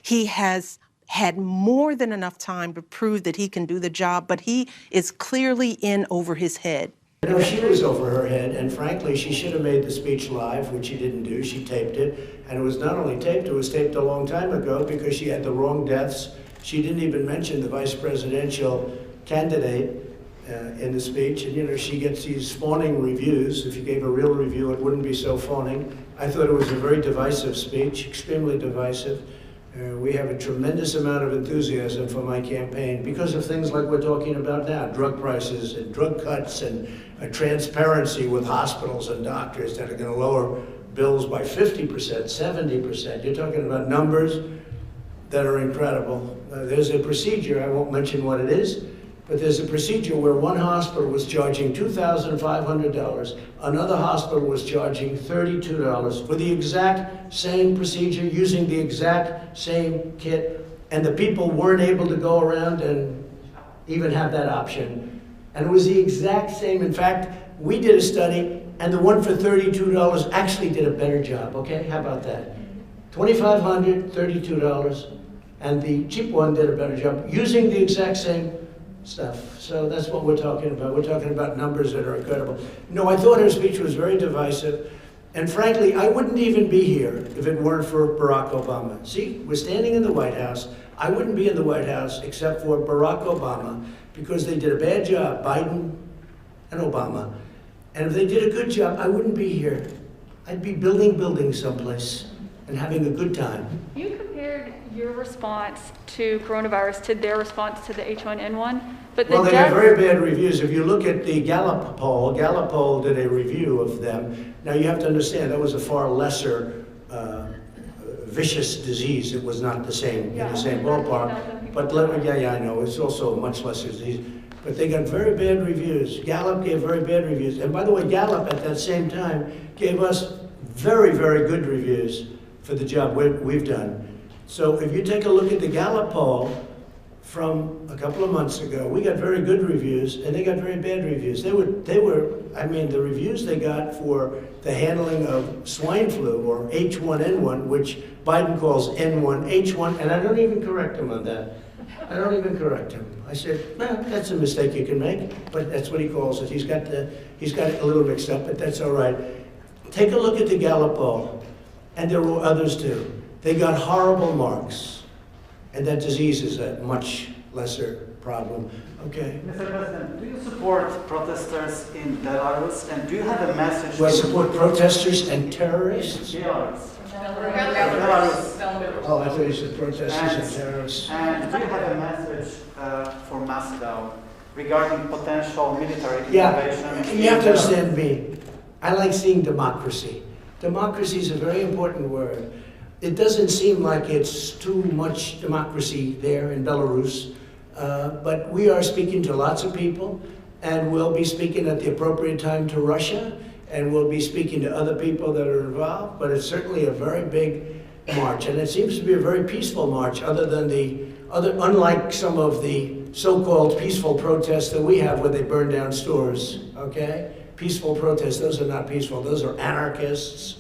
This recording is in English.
He has had more than enough time to prove that he can do the job, but he is clearly in over his head. You know, she was over her head, and frankly, she should have made the speech live, which she didn't do. She taped it, and it was not only taped, it was taped a long time ago because she had the wrong deaths. She didn't even mention the vice presidential candidate in the speech, and you know, she gets these fawning reviews. If you gave a real review, it wouldn't be so fawning. I thought it was a very divisive speech, extremely divisive. We have a tremendous amount of enthusiasm for my campaign because of things like we're talking about now, drug prices and drug cuts and transparency with hospitals and doctors that are going to lower bills by 50%, 70%. You're talking about numbers that are incredible. There's a procedure, I won't mention what it is, but there's a procedure where one hospital was charging $2,500, another hospital was charging $32 for the exact same procedure, using the exact same kit, and the people weren't able to go around and even have that option. And it was the exact same. In fact, we did a study, and the one for $32 actually did a better job, okay? How about that? $2,500, $32, and the cheap one did a better job using the exact same stuff. So that's what we're talking about. We're talking about numbers that are incredible. No, I thought her speech was very divisive, and frankly, I wouldn't even be here if it weren't for Barack Obama. See, we're standing in the White House. I wouldn't be in the White House except for Barack Obama, because they did a bad job, Biden and Obama. And if they did a good job, I wouldn't be here. I'd be building buildings someplace and having a good time. You compared your response to coronavirus to their response to the H1N1, but well, they have very bad reviews. If you look at the Gallup poll did a review of them. Now you have to understand that was a far lesser vicious disease. It was not the same, in the same ballpark. But yeah, I know, it's also a much lesser disease. But they got very bad reviews. Gallup gave very bad reviews. And by the way, Gallup at that same time gave us very, very good reviews for the job we've done. So if you take a look at the Gallup poll from a couple of months ago, we got very good reviews, and they got very bad reviews. They were, I mean, the reviews they got for the handling of swine flu, or H1N1, which Biden calls N1, H1, and I don't even correct him on that. I don't even correct him. I said, well, that's a mistake you can make, but that's what he calls it. He's got it a little mixed up, but that's all right. Take a look at the Gallup poll, and there were others too. They got horrible marks, and that disease is a much lesser problem. Okay. Mr. President, do you support protesters in Belarus, and do you have a message? Do I support protesters and terrorists? Belarus. Oh, I thought you said protesters and terrorists. And do you have a message for Moscow regarding potential military intervention? Yeah, you have to understand me. I like seeing democracy. Democracy is a very important word. It doesn't seem like it's too much democracy there in Belarus, but we are speaking to lots of people, and we'll be speaking at the appropriate time to Russia, and we'll be speaking to other people that are involved, but it's certainly a very big march, and it seems to be a very peaceful march, unlike some of the so-called peaceful protests that we have where they burn down stores, okay? Peaceful protests, those are not peaceful, those are anarchists.